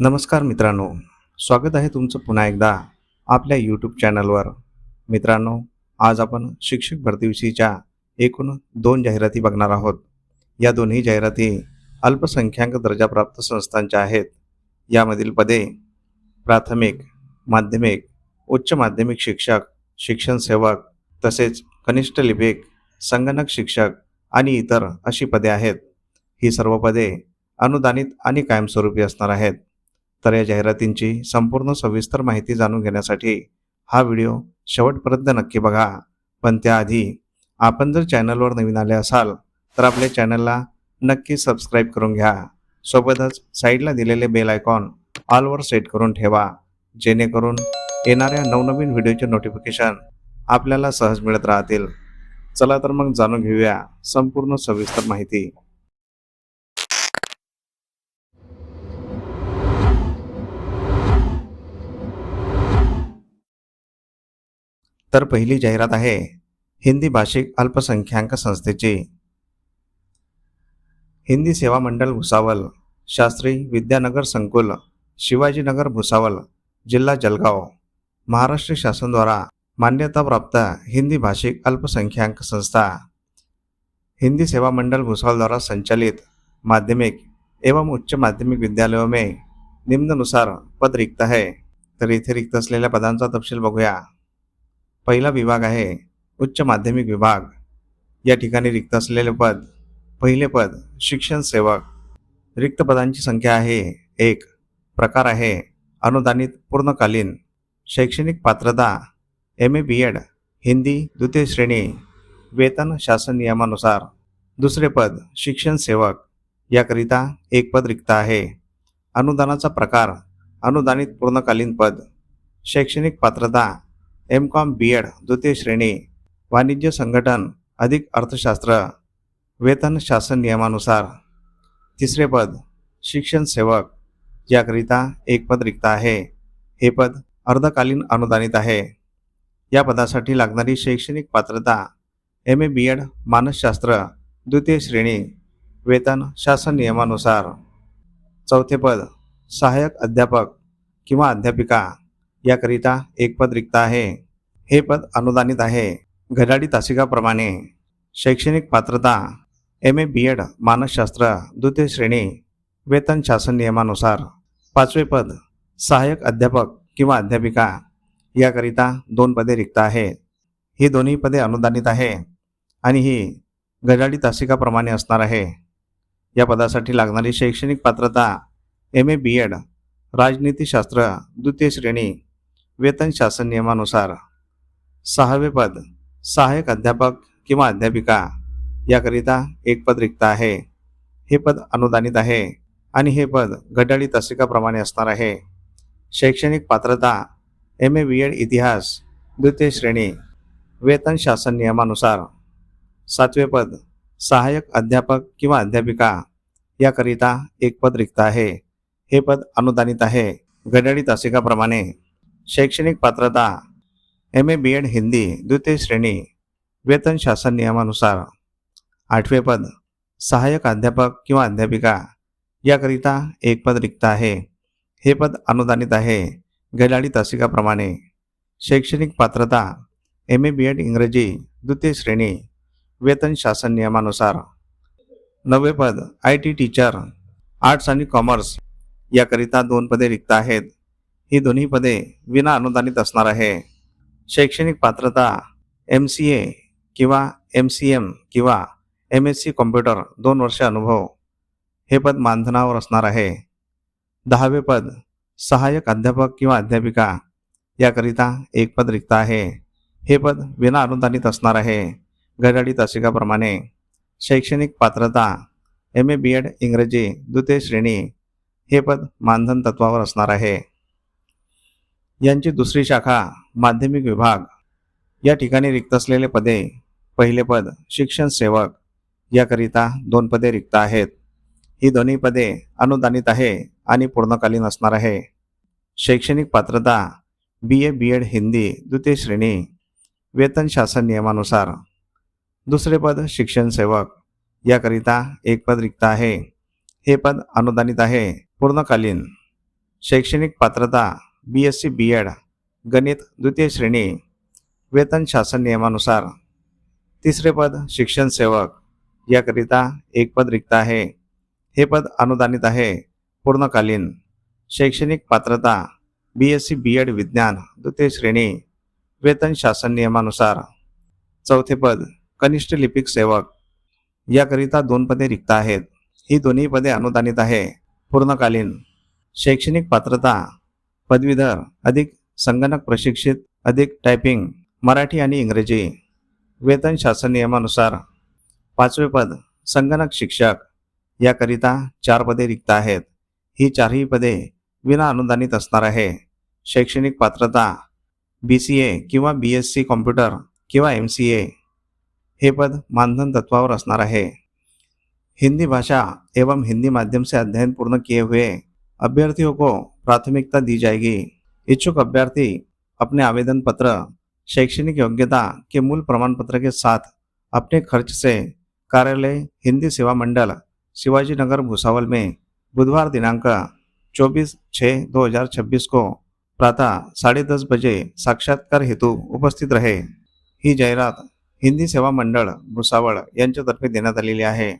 नमस्कार मित्रांनो, स्वागत आहे तुमचं पुन्हा एकदा आपल्या यूट्यूब चॅनलवर. मित्रांनो, आज आपण शिक्षक भरतीविषयीच्या एकूण 2 जाहिराती बघणार आहोत. या दोन्ही जाहिराती अल्पसंख्याक दर्जाप्राप्त संस्थांच्या आहेत. यामधील पदे प्राथमिक, माध्यमिक, उच्च माध्यमिक शिक्षक, शिक्षण सेवक, तसेच कनिष्ठ लिपिक, संगणक शिक्षक आणि इतर अशी पदे आहेत. ही सर्व पदे अनुदानित आणि कायमस्वरूपी असणार आहेत. तर या जाहिरातींची संपूर्ण सविस्तर माहिती जाणून घेण्यासाठी हा व्हिडिओ शेवटपर्यंत नक्की बघा. पण त्याआधी आपण जर चॅनलवर नवीन आले असाल तर आपल्या चॅनलला नक्की सबस्क्राईब करून घ्या. सोबतच साईडला दिलेले बेल आयकॉन ऑलवर सेट करून ठेवा, जेणेकरून येणाऱ्या नवनवीन व्हिडिओचे नोटिफिकेशन आपल्याला सहज मिळत राहतील. चला तर मग जाणून घेऊया संपूर्ण सविस्तर माहिती. तर पहिली जाहिरात आहे हिंदी भाषिक अल्पसंख्याक संस्थेची. हिंदी सेवा मंडळ भुसावळ, शास्त्री विद्यानगर संकुल, शिवाजीनगर भुसावळ, जिल्हा जळगाव, महाराष्ट्र शासन द्वारा मान्यताप्राप्त हिंदी भाषिक अल्पसंख्याक संस्था. हिंदी सेवा मंडल भुसावल द्वारा संचालित माध्यमिक एवं उच्च माध्यमिक विद्यालयों में निम्नानुसार पद रिक्त है. तर इथे रिक्त असलेल्या पदांचा तपशील बघूया. पहिला विभाग आहे उच्च माध्यमिक विभाग. या ठिकाणी रिक्त असलेले पद, पहिले पद शिक्षण सेवक. रिक्त पदांची संख्या आहे 1. प्रकार आहे अनुदानित पूर्णकालीन. शैक्षणिक पात्रता MA BEd हिंदी द्वितीय श्रेणी. वेतन शासन नियमानुसार. दुसरे पद शिक्षण सेवक. याकरिता एक पद रिक्त आहे. अनुदानाचा प्रकार अनुदानित पूर्णकालीन पद. शैक्षणिक पात्रता MCOM BEd द्वितीय श्रेणी. वाणिज्य संघटन अधिक अर्थशास्त्र. वेतन शासन नियमानुसार. तिसरे पद शिक्षण सेवक. याकरिता एक पद रिक्त आहे. हे पद अर्धकालीन अनुदानित आहे. या पदासाठी लागणारी शैक्षणिक पात्रता MA BEd मानसशास्त्र द्वितीय श्रेणी. वेतन शासन नियमानुसार. चौथे पद सहाय्यक अध्यापक किंवा अध्यापिका. याकरिता एक पद रिक्त आहे. हे पद अनुदानित आहे. घड्याळी तासिकाप्रमाणे. शैक्षणिक पात्रता MA BEd मानसशास्त्र द्वितीय श्रेणी. वेतन शासन नियमानुसार. पाचवे पद सहाय्यक अध्यापक किंवा अध्यापिका. याकरिता 2 पदे रिक्त आहे. ही दोन्ही पदे अनुदानित आहे आणि ही घड्याळी तासिकाप्रमाणे असणार आहे. या पदासाठी लागणारी शैक्षणिक पात्रता MA BEd राजनीतिशास्त्र द्वितीय श्रेणी. वेतन शासन नियमानुसार. सहावे पद सहाय्यक अध्यापक किंवा अध्यापिका. याकरिता एक पद रिक्त आहे. हे पद अनुदानित आहे आणि हे पद घड्याळी तासिकाप्रमाणे असणार आहे. शैक्षणिक पात्रता MA BEd इतिहास द्वितीय श्रेणी. वेतन शासन नियमानुसार. सातवे पद सहाय्यक अध्यापक किंवा अध्यापिका. याकरिता एक पद रिक्त आहे. हे पद अनुदानित आहे. घड्याळी तासिकाप्रमाणे. शैक्षणिक पात्रता MA BEd हिंदी द्वितीय श्रेणी. वेतन शासन नियमानुसार. आठवे पद सहाय्यक अध्यापक किंवा अध्यापिका. याकरिता एक पद रिक्त आहे. हे पद अनुदानित आहे. घड्याळी तासिकाप्रमाणे. शैक्षणिक पात्रता MA BEd इंग्रजी द्वितीय श्रेणी. वेतन शासन नियमानुसार. नववे पद IT टीचर आर्ट्स आणि कॉमर्स. याकरिता 2 पदे रिक्त आहेत. ही दोन्ही पदे विना अनुदानित असणार आहे. शैक्षणिक पात्रता MCA किंवा MCM किंवा MSc कॉम्प्युटर 2 वर्ष अनुभव. हे पद मानधनावर असणार आहे. 10वे पद सहाय्यक अध्यापक किंवा अध्यापिका. याकरिता एक पद रिक्त आहे. हे पद विना अनुदानित असणार आहे. घड्याळी तासिकाप्रमाणे. शैक्षणिक पात्रता MA BEd इंग्रजी द्वितीय श्रेणी. हे पद मानधन तत्वावर असणार आहे. यांची दुसरी शाखा माध्यमिक विभाग. या ठिकाणी रिक्त असलेले पदे, पहिले पद शिक्षण सेवक. याकरिता 2 पदे रिक्त आहेत. ही दोन्ही पदे अनुदानित आहे आणि पूर्णकालीन असणार आहे. शैक्षणिक पात्रता BA BEd हिंदी द्वितीय श्रेणी. वेतन शासन नियमानुसार. दुसरे पद शिक्षण सेवक. याकरिता एक पद रिक्त आहे. हे पद अनुदानित आहे. पूर्णकालीन. शैक्षणिक पात्रता BSc B.Ed गणित द्वितीय श्रेणी, वेतन शासन नियमानुसार. तिसरे पद शिक्षण सेवक, याकरिता एक पद रिक्त आहे. हे पद अनुदानित आहे, पूर्णकालीन. शैक्षणिक पात्रता BSc B.Ed विज्ञान द्वितीय श्रेणी, वेतन शासन नियमानुसार. चौथे पद कनिष्ठ लिपिक सेवक, याकरिता 2 पदे रिक्त आहेत. ही दोन्ही पदे अनुदानित आहे, पूर्णकालीन. शैक्षणिक पात्रता पदवीधर अधिक संगणक प्रशिक्षित अधिक टायपिंग मराठी आणि इंग्रजी, वेतन शासन नियमानुसार. पाचवे पद संगणक शिक्षक, याकरिता 4 पदे रिक्त आहेत. ही 4ही पदे विना अनुदानित असणार आहे. शैक्षणिक पात्रता BCA किंवा BSc कॉम्प्युटर किंवा MCA. हे पद मानधन तत्वावर असणार है. हिंदी भाषा एवं हिंदी माध्यम से अध्ययन पूर्ण किए हुए अभ्यर्थियों को प्राथमिकता दी जाएगी. इच्छुक अभ्यर्थी अपने आवेदन पत्र, शैक्षणिक योग्यता के मूल प्रमाण पत्र के साथ अपने खर्च से कार्यालय हिंदी सेवा मंडल शिवाजी नगर भुसावल में बुधवार दिनांक 24/6/2026 को प्रातः 10:30 बजे साक्षात्कार हेतु उपस्थित रहे. ही जाहिरात हिंदी सेवा मंडळ भुसावळ यांच्यातर्फे देण्यात आलेली आहे.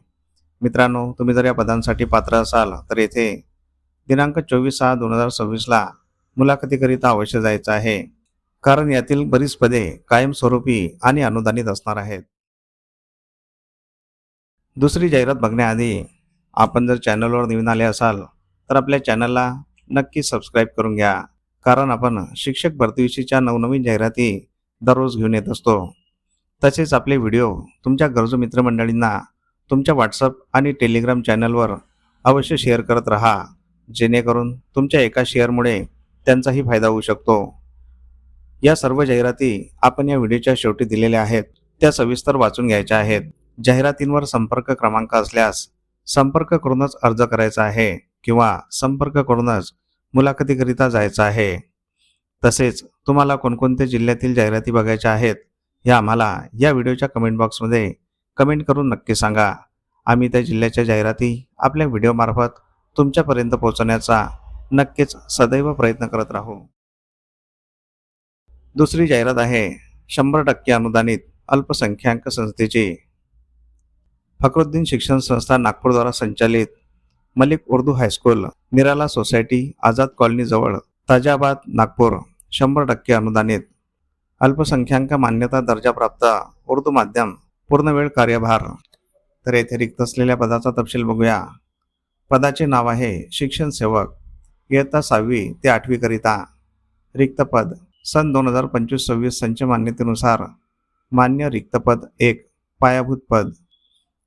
मित्रांनो, तुम्ही जर या पदांसाठी पात्र असाल तर येथे दिनांक 24/6/2026 ला मुलाखतीकरिता अवश्य जायचं आहे, कारण यातील बरीच पदे कायमस्वरूपी आणि अनुदानित असणार आहेत. दुसरी जाहिरात बघण्याआधी आपण जर चॅनलवर नवीन आले असाल तर आपल्या चॅनलला नक्की सबस्क्राईब करून घ्या, कारण आपण शिक्षक भरतीविषयीच्या नवनवीन जाहिराती दररोज घेऊन येत असतो. तसेच आपले व्हिडिओ तुमच्या गरजू मित्रमंडळींना तुमच्या व्हॉट्सअप आणि टेलिग्राम चॅनलवर अवश्य शेअर करत राहा, जेणेकरून तुमच्या एका शेअरमुळे त्यांचाही फायदा होऊ शकतो. या सर्व जाहिराती आपण या व्हिडिओच्या शेवटी दिलेल्या आहेत, त्या सविस्तर वाचून घ्यायच्या आहेत. जाहिरातींवर संपर्क क्रमांक असल्यास संपर्क करूनच अर्ज करायचा आहे किंवा संपर्क करूनच मुलाखतीकरिता जायचं आहे. तसेच तुम्हाला कोणकोणत्या जिल्ह्यातील जाहिराती बघायच्या आहेत हे आम्हाला या व्हिडिओच्या कमेंट बॉक्समध्ये कमेंट करून नक्की सांगा. आम्ही त्या जिल्ह्याच्या जाहिराती आपल्या व्हिडिओमार्फत तुमच्यापर्यंत पोहोचवण्याचा नक्कीच सदैव प्रयत्न करत राहू. दुसरी जाहिरात आहे 100% अनुदानित अल्पसंख्याक संस्थेची. फखरुद्दीन शिक्षण संस्था नागपूर द्वारा संचालित मलिक उर्दू हायस्कूल, निराला सोसायटी, आझाद कॉलनी जवळ, ताजाबाद, नागपूर. 100% अनुदानित अल्पसंख्याक मान्यता दर्जा प्राप्त उर्दू माध्यम, पूर्णवेळ कार्यभार. तर येथे रिक्त असलेल्या पदाचा तपशील बघूया. पदाचे नाव आहे शिक्षण सेवक, इयत्ता 6वी ते 8वी करिता. रिक्त पद सन 2025-26 संच मान्यतेनुसार मान्य रिक्त पद 1, पायाभूत पद.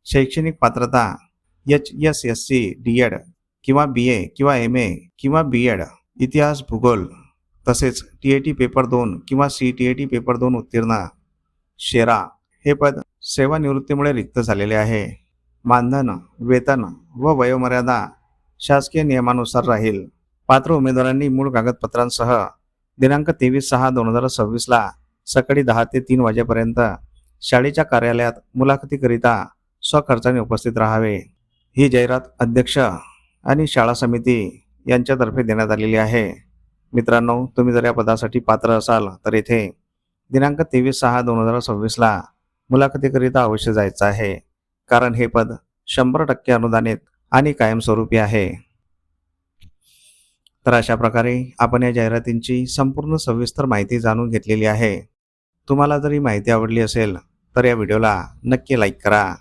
शैक्षणिक पात्रता HSSC D.Ed किंवा BA किंवा MA किंवा B.Ed इतिहास भूगोल, तसेच TAT पेपर 2 किंवा CTAT पेपर 2 उत्तीर्ण. शेरा. हे पद सेवानिवृत्तीमुळे रिक्त झालेले आहे. मानधन, वेतन व वयोमर्यादा शासकीय नियमानुसार राहील. पात्र उमेदवारांनी मूळ कागदपत्रांसह दिनांक 23/6/2026 ला सकाळी 10 ते 3 वाजेपर्यंत शाळेच्या कार्यालयात मुलाखतीकरिता स्वखर्चाने उपस्थित राहावे. ही जाहिरात अध्यक्ष आणि शाळा समिती यांच्यातर्फे देण्यात आलेली आहे. मित्रांनो, तुम्ही जर या पदासाठी पात्र असाल तर येथे दिनांक 23/6/2026 ला मुलाखतीकरिता अवश्य जायचं आहे, कारण हे पद 100% अनुदानित आणि कायमस्वरूपी आहे. तर अशा प्रकारे आपण या जाहिरातींची संपूर्ण सविस्तर माहिती जाणून घेतलेली आहे. तुम्हाला जर ही माहिती आवडली असेल तर या व्हिडिओला नक्की लाईक करा.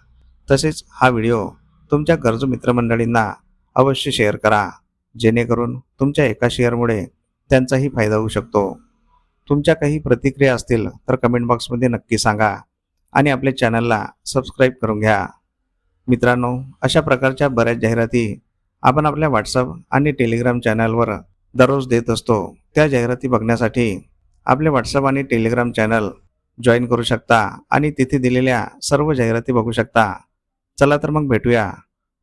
तसेच हा व्हिडिओ तुमच्या गरजू मित्रमंडळींना अवश्य शेअर करा, जेणेकरून तुमच्या एका शेअरमुळे त्यांचाही फायदा होऊ शकतो. तुमच्या काही प्रतिक्रिया असतील तर कमेंट बॉक्समध्ये नक्की सांगा आणि आपल्या चॅनलला सबस्क्राईब करून घ्या. मित्रांनो, अशा प्रकारच्या बऱ्याच जाहिराती आपण आपल्या व्हॉट्सअप आणि टेलिग्राम चॅनलवर दररोज देत असतो. त्या जाहिराती बघण्यासाठी आपले व्हॉट्सअप आणि टेलिग्राम चॅनल जॉईन करू शकता आणि तिथे दिलेल्या सर्व जाहिराती बघू शकता. चला तर मग भेटूया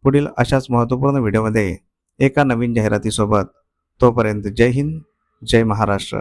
पुढील अशाच महत्त्वपूर्ण व्हिडिओमध्ये एका नवीन जाहिरातीसोबत. तोपर्यंत जय हिंद, जय महाराष्ट्र.